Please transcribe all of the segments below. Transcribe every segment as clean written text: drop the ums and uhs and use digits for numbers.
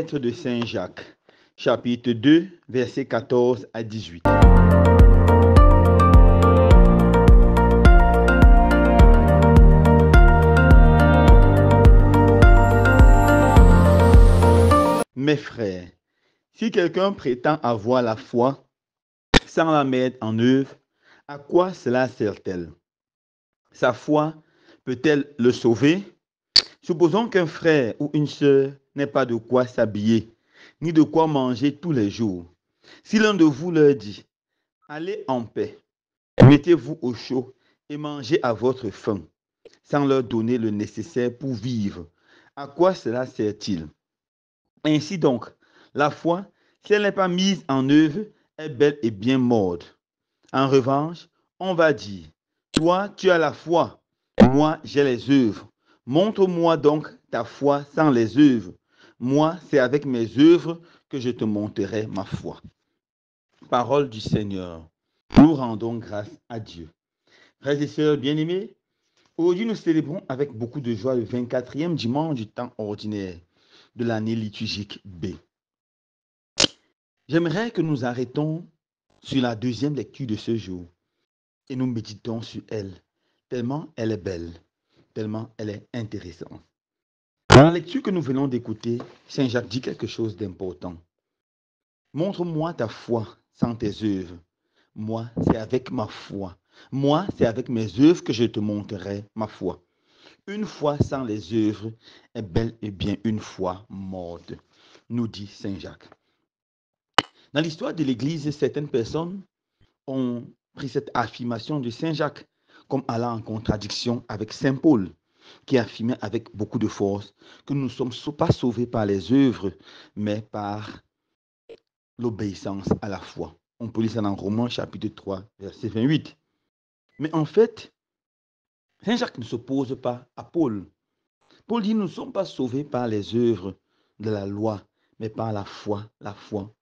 Lettre de Saint Jacques, chapitre 2, versets 14 à 18. Mes frères, si quelqu'un prétend avoir la foi sans la mettre en œuvre, à quoi cela sert-elle? Sa foi peut-elle le sauver? Supposons qu'un frère ou une sœur n'ait pas de quoi s'habiller, ni de quoi manger tous les jours. Si l'un de vous leur dit, allez en paix, mettez-vous au chaud et mangez à votre faim, sans leur donner le nécessaire pour vivre, à quoi cela sert-il? Ainsi donc, la foi, si elle n'est pas mise en œuvre, est bel et bien morte. En revanche, on va dire, toi, tu as la foi, moi, j'ai les œuvres. Montre-moi donc ta foi sans les œuvres. Moi, c'est avec mes œuvres que je te montrerai ma foi. Parole du Seigneur. Nous rendons grâce à Dieu. Frères et sœurs bien-aimés, aujourd'hui nous célébrons avec beaucoup de joie le 24e dimanche du temps ordinaire de l'année liturgique B. J'aimerais que nous arrêtons sur la deuxième lecture de ce jour et nous méditons sur elle, tellement elle est belle, tellement elle est intéressante. Dans la lecture que nous venons d'écouter, Saint Jacques dit quelque chose d'important. Montre-moi ta foi sans tes œuvres. Moi, c'est avec ma foi. Moi, c'est avec mes œuvres que je te montrerai ma foi. Une foi sans les œuvres est bel et bien une foi morte, nous dit Saint Jacques. Dans l'histoire de l'Église, certaines personnes ont pris cette affirmation de Saint Jacques comme allant en contradiction avec Saint Paul, qui affirmait avec beaucoup de force que nous ne sommes pas sauvés par les œuvres, mais par l'obéissance à la foi. On peut lire ça dans Romains chapitre 3, verset 28. Mais en fait, Saint Jacques ne s'oppose pas à Paul. Paul dit, nous ne sommes pas sauvés par les œuvres de la loi, mais par la foi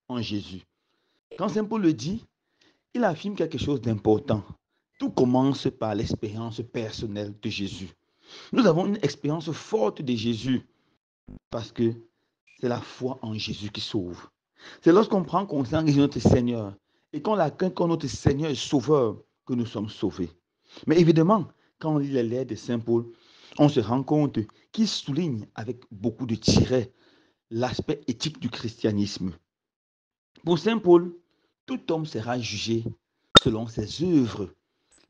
en Jésus. Quand Saint Paul le dit, il affirme quelque chose d'important. Tout commence par l'expérience personnelle de Jésus. Nous avons une expérience forte de Jésus parce que c'est la foi en Jésus qui sauve. C'est lorsqu'on prend conscience de notre Seigneur et qu'on l'accueille comme notre Seigneur et Sauveur que nous sommes sauvés. Mais évidemment, quand on lit les lettres de Saint Paul, on se rend compte qu'il souligne avec beaucoup de tirets l'aspect éthique du christianisme. Pour Saint Paul, tout homme sera jugé selon ses œuvres.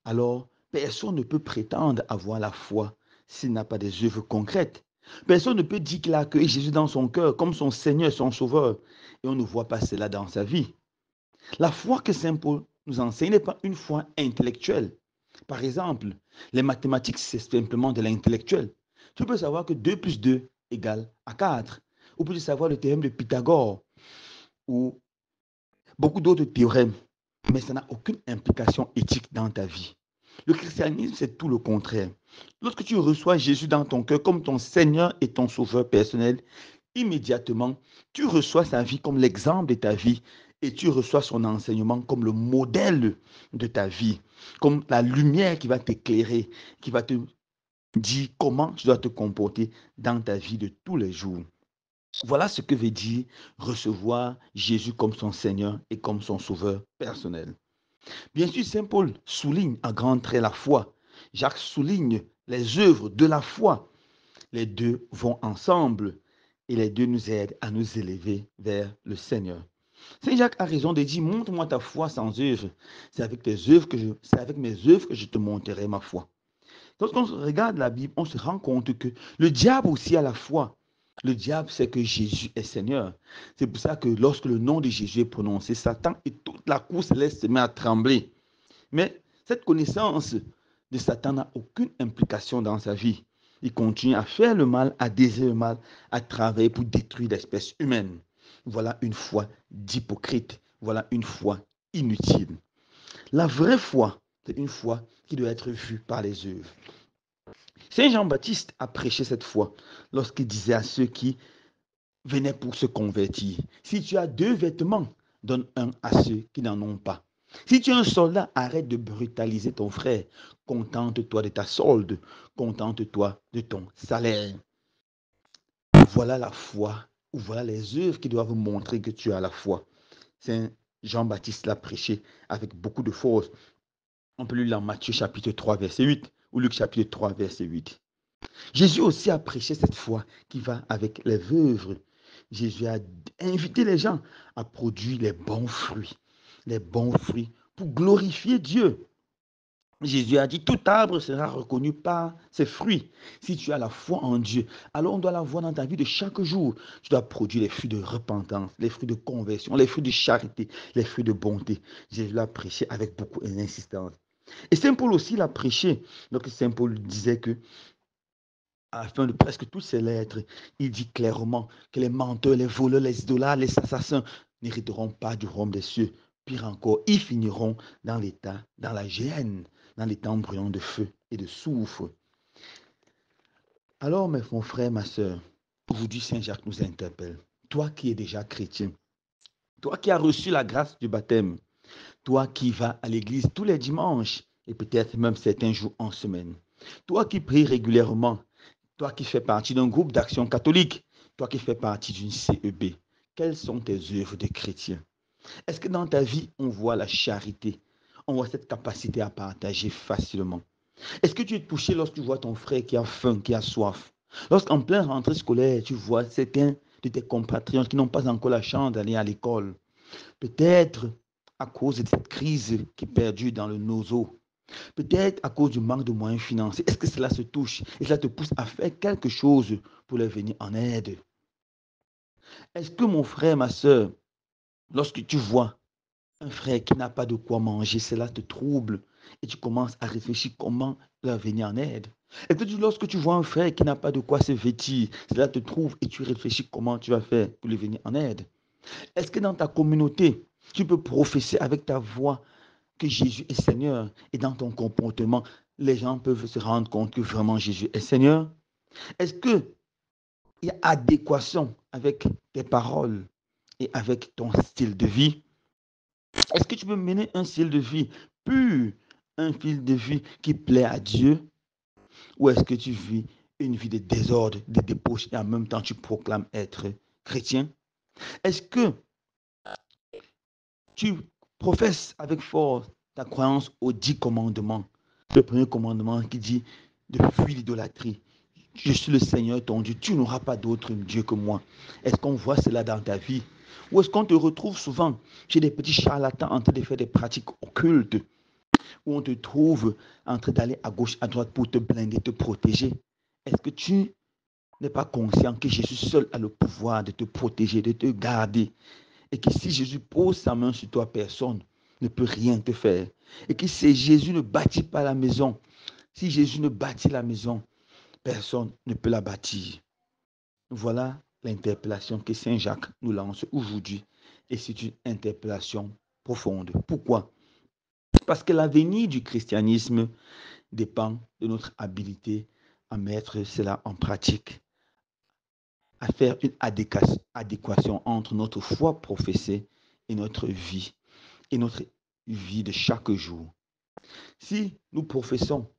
Alors, personne ne peut prétendre avoir la foi s'il n'a pas des œuvres concrètes. Personne ne peut dire qu'il a accueilli Jésus dans son cœur comme son Seigneur, son Sauveur, et on ne voit pas cela dans sa vie. La foi que Saint Paul nous enseigne n'est pas une foi intellectuelle. Par exemple, les mathématiques, c'est simplement de l'intellectuel. Tu peux savoir que 2 plus 2 égale à 4. Ou tu peux savoir le théorème de Pythagore ou beaucoup d'autres théorèmes. Mais ça n'a aucune implication éthique dans ta vie. Le christianisme, c'est tout le contraire. Lorsque tu reçois Jésus dans ton cœur comme ton Seigneur et ton Sauveur personnel, immédiatement, tu reçois sa vie comme l'exemple de ta vie et tu reçois son enseignement comme le modèle de ta vie, comme la lumière qui va t'éclairer, qui va te dire comment tu dois te comporter dans ta vie de tous les jours. Voilà ce que veut dire recevoir Jésus comme son Seigneur et comme son Sauveur personnel. Bien sûr, Saint Paul souligne à grands traits la foi. Jacques souligne les œuvres de la foi. Les deux vont ensemble et les deux nous aident à nous élever vers le Seigneur. Saint Jacques a raison de dire, montre-moi ta foi sans œuvre. C'est avec mes œuvres que je te montrerai ma foi. Lorsqu'on regarde la Bible, on se rend compte que le diable aussi a la foi. Le diable sait que Jésus est Seigneur. C'est pour ça que lorsque le nom de Jésus est prononcé, Satan et toute la cour céleste se met à trembler. Mais cette connaissance de Satan n'a aucune implication dans sa vie. Il continue à faire le mal, à désirer le mal, à travailler pour détruire l'espèce humaine. Voilà une foi d'hypocrite. Voilà une foi inutile. La vraie foi, c'est une foi qui doit être vue par les œuvres. Saint Jean-Baptiste a prêché cette foi lorsqu'il disait à ceux qui venaient pour se convertir, si tu as 2 vêtements, donne un à ceux qui n'en ont pas. Si tu es un soldat, arrête de brutaliser ton frère. Contente-toi de ta solde. Contente-toi de ton salaire. Voilà la foi ou voilà les œuvres qui doivent montrer que tu as la foi. Saint Jean-Baptiste l'a prêché avec beaucoup de force. On peut lire dans Matthieu chapitre 3, verset 8 ou Luc chapitre 3, verset 8. Jésus aussi a prêché cette foi qui va avec les œuvres. Jésus a invité les gens à produire les bons fruits pour glorifier Dieu. Jésus a dit, tout arbre sera reconnu par ses fruits. Si tu as la foi en Dieu, alors on doit la voir dans ta vie de chaque jour. Tu dois produire les fruits de repentance, les fruits de conversion, les fruits de charité, les fruits de bonté. Jésus l'a prêché avec beaucoup d'insistance. Et Saint Paul aussi l'a prêché. Donc Saint Paul disait que, à la fin de presque toutes ses lettres, il dit clairement que les menteurs, les voleurs, les idolâtres, les assassins n'hériteront pas du royaume des cieux. Pire encore, ils finiront dans l'état, dans la géhenne, dans les temps brûlants de feu et de soufre. Alors, mon frère, ma soeur, aujourd'hui, Saint Jacques nous interpelle. Toi qui es déjà chrétien, toi qui as reçu la grâce du baptême, toi qui vas à l'église tous les dimanches et peut-être même certains jours en semaine, toi qui pries régulièrement, toi qui fais partie d'un groupe d'action catholique, toi qui fais partie d'une CEB, quelles sont tes œuvres de chrétien? Est-ce que dans ta vie, on voit la charité? On voit cette capacité à partager facilement? Est-ce que tu es touché lorsque tu vois ton frère qui a faim, qui a soif? Lorsqu'en pleine rentrée scolaire, tu vois certains de tes compatriotes qui n'ont pas encore la chance d'aller à l'école, peut-être à cause de cette crise qui perdure dans le nozo, peut-être à cause du manque de moyens financiers. Est-ce que cela se touche et cela te pousse à faire quelque chose pour leur venir en aide? Est-ce que mon frère, ma soeur, lorsque tu vois un frère qui n'a pas de quoi manger, cela te trouble et tu commences à réfléchir comment leur venir en aide? Est-ce que lorsque tu vois un frère qui n'a pas de quoi se vêtir, cela te trouble et tu réfléchis comment tu vas faire pour lui venir en aide? Est-ce que dans ta communauté, tu peux professer avec ta voix que Jésus est Seigneur et dans ton comportement, les gens peuvent se rendre compte que vraiment Jésus est Seigneur? Est-ce qu'il y a adéquation avec tes paroles et avec ton style de vie? Est-ce que tu peux mener un style de vie pur, un style de vie qui plaît à Dieu? Ou est-ce que tu vis une vie de désordre, de débauche et en même temps tu proclames être chrétien? Est-ce que tu professes avec force ta croyance aux 10 commandements? Le premier commandement qui dit de fuir l'idolâtrie. Je suis le Seigneur ton Dieu, tu n'auras pas d'autre Dieu que moi. Est-ce qu'on voit cela dans ta vie? Ou est-ce qu'on te retrouve souvent chez des petits charlatans en train de faire des pratiques occultes, où on te trouve en train d'aller à gauche, à droite pour te blinder, te protéger? Est-ce que tu n'es pas conscient que Jésus seul a le pouvoir de te protéger, de te garder, et que si Jésus pose sa main sur toi, personne ne peut rien te faire, et que si Jésus ne bâtit pas la maison, si Jésus ne bâtit la maison, personne ne peut la bâtir. Voilà l'interpellation que Saint Jacques nous lance aujourd'hui. Et c'est une interpellation profonde. Pourquoi? Parce que l'avenir du christianisme dépend de notre habilité à mettre cela en pratique, à faire une adéquation entre notre foi professée et notre vie de chaque jour. Si nous professons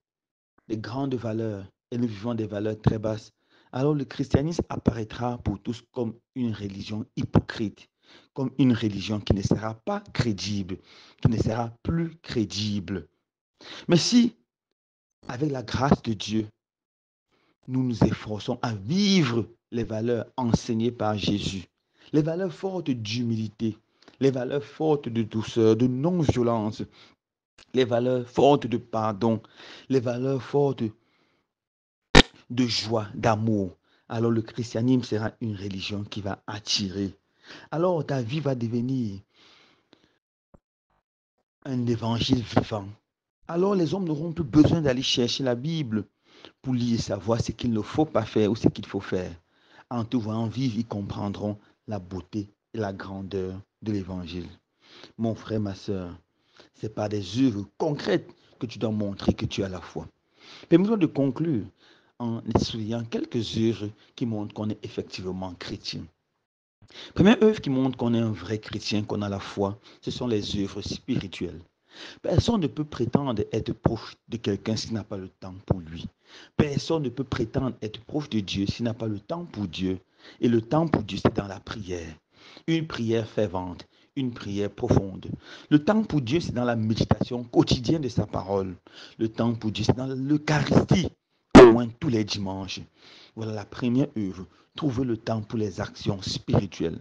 des grandes valeurs et nous vivons des valeurs très basses, alors le christianisme apparaîtra pour tous comme une religion hypocrite, comme une religion qui ne sera pas crédible, qui ne sera plus crédible. Mais si, avec la grâce de Dieu, nous nous efforçons à vivre les valeurs enseignées par Jésus, les valeurs fortes d'humilité, les valeurs fortes de douceur, de non-violence, les valeurs fortes de pardon, les valeurs fortes de joie, d'amour, alors le christianisme sera une religion qui va attirer. Alors ta vie va devenir un évangile vivant. Alors les hommes n'auront plus besoin d'aller chercher la Bible pour lire et savoir ce qu'il ne faut pas faire ou ce qu'il faut faire. En te voyant vivre, ils comprendront la beauté et la grandeur de l'évangile. Mon frère, ma soeur, c'est par des œuvres concrètes que tu dois montrer que tu as la foi. Permettons de conclure en soulignant quelques œuvres qui montrent qu'on est effectivement chrétien. Première œuvre qui montre qu'on est un vrai chrétien, qu'on a la foi, ce sont les œuvres spirituelles. Personne ne peut prétendre être proche de quelqu'un s'il n'a pas le temps pour lui. Personne ne peut prétendre être proche de Dieu s'il n'a pas le temps pour Dieu. Et le temps pour Dieu, c'est dans la prière. Une prière fervente, une prière profonde. Le temps pour Dieu, c'est dans la méditation quotidienne de sa parole. Le temps pour Dieu, c'est dans l'Eucharistie, au moins tous les dimanches. Voilà la première œuvre. Trouver le temps pour les actions spirituelles.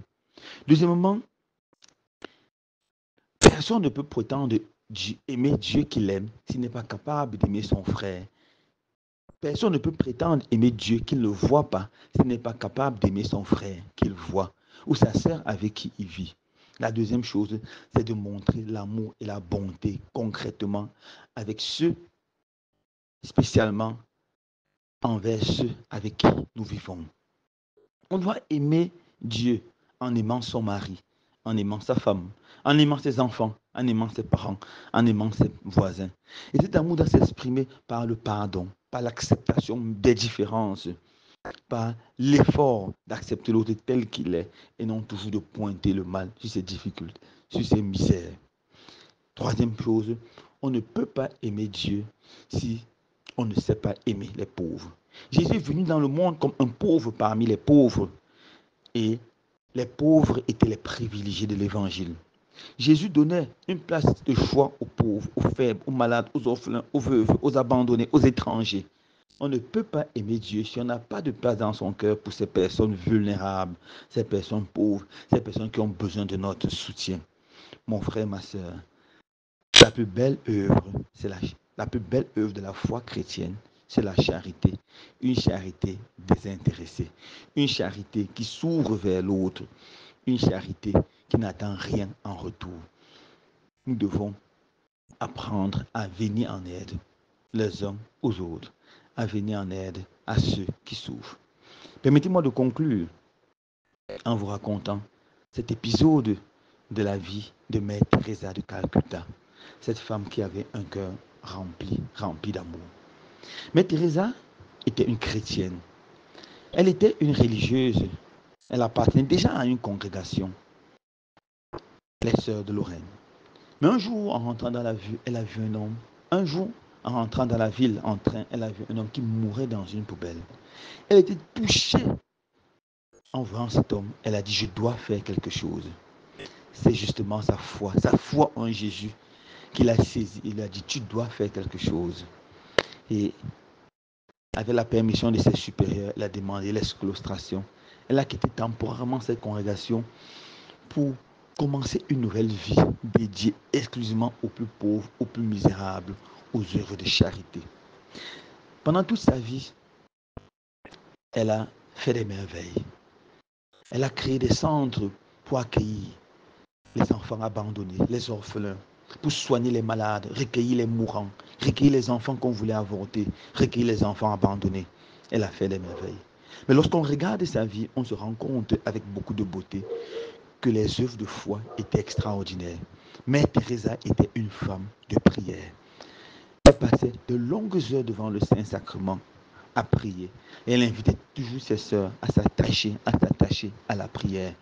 Deuxièmement, personne ne peut prétendre aimer Dieu qu'il aime s'il n'est pas capable d'aimer son frère. Personne ne peut prétendre aimer Dieu qu'il ne voit pas s'il n'est pas capable d'aimer son frère qu'il voit ou sa sœur avec qui il vit. La deuxième chose, c'est de montrer l'amour et la bonté concrètement avec ceux, spécialement envers ceux avec qui nous vivons. On doit aimer Dieu en aimant son mari, en aimant sa femme, en aimant ses enfants, en aimant ses parents, en aimant ses voisins. Et cet amour doit s'exprimer par le pardon, par l'acceptation des différences, par l'effort d'accepter l'autre tel qu'il est et non toujours de pointer le mal sur ses difficultés, sur ses misères. Troisième chose, on ne peut pas aimer Dieu si on ne sait pas aimer les pauvres. Jésus est venu dans le monde comme un pauvre parmi les pauvres. Et les pauvres étaient les privilégiés de l'évangile. Jésus donnait une place de choix aux pauvres, aux faibles, aux malades, aux orphelins, aux veuves, aux abandonnés, aux étrangers. On ne peut pas aimer Dieu si on n'a pas de place dans son cœur pour ces personnes vulnérables, ces personnes pauvres, ces personnes qui ont besoin de notre soutien. Mon frère, ma soeur, la plus belle œuvre, c'est la plus belle œuvre de la foi chrétienne, c'est la charité. Une charité désintéressée. Une charité qui s'ouvre vers l'autre. Une charité qui n'attend rien en retour. Nous devons apprendre à venir en aide les uns aux autres, à venir en aide à ceux qui souffrent. Permettez-moi de conclure en vous racontant cet épisode de la vie de Mère Teresa de Calcutta, cette femme qui avait un cœur rempli d'amour. Mère Teresa était une chrétienne. Elle était une religieuse. Elle appartenait déjà à une congrégation, les Sœurs de Lorraine. Mais un jour, en rentrant dans la ville, elle a vu un homme. Un jour, en rentrant dans la ville en train, elle a vu un homme qui mourait dans une poubelle. Elle était touchée en voyant cet homme. Elle a dit, je dois faire quelque chose. C'est justement sa foi en Jésus qui l'a saisi. Il a dit, tu dois faire quelque chose. Et avec la permission de ses supérieurs, elle a demandé l'exclustration. Elle a quitté temporairement cette congrégation pour commencer une nouvelle vie dédiée exclusivement aux plus pauvres, aux plus misérables, aux œuvres de charité. Pendant toute sa vie, elle a fait des merveilles. Elle a créé des centres pour accueillir les enfants abandonnés, les orphelins, pour soigner les malades, recueillir les mourants, recueillir les enfants qu'on voulait avorter, recueillir les enfants abandonnés. Elle a fait des merveilles. Mais lorsqu'on regarde sa vie, on se rend compte avec beaucoup de beauté que les œuvres de foi étaient extraordinaires. Mère Teresa était une femme de prière. Elle passait de longues heures devant le Saint-Sacrement à prier. Et elle invitait toujours ses sœurs à s'attacher à la prière.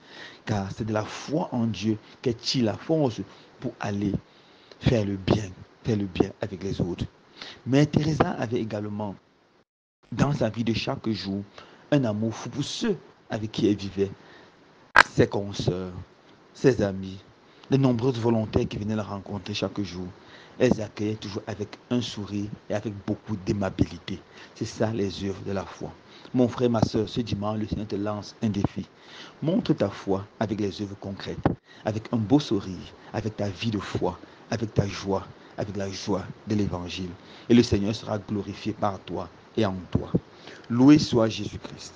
Car c'est de la foi en Dieu qu'elle tire la force pour aller faire le bien avec les autres. Mère Teresa avait également, dans sa vie de chaque jour, un amour fou pour ceux avec qui elle vivait. Ses consoeurs, ses amis, les nombreuses volontaires qui venaient la rencontrer chaque jour. Elles accueillaient toujours avec un sourire et avec beaucoup d'aimabilité. C'est ça les œuvres de la foi. Mon frère, ma soeur, ce dimanche, le Seigneur te lance un défi. Montre ta foi avec les œuvres concrètes, avec un beau sourire, avec ta vie de foi, avec ta joie, avec la joie de l'évangile. Et le Seigneur sera glorifié par toi et en toi. Loué soit Jésus-Christ.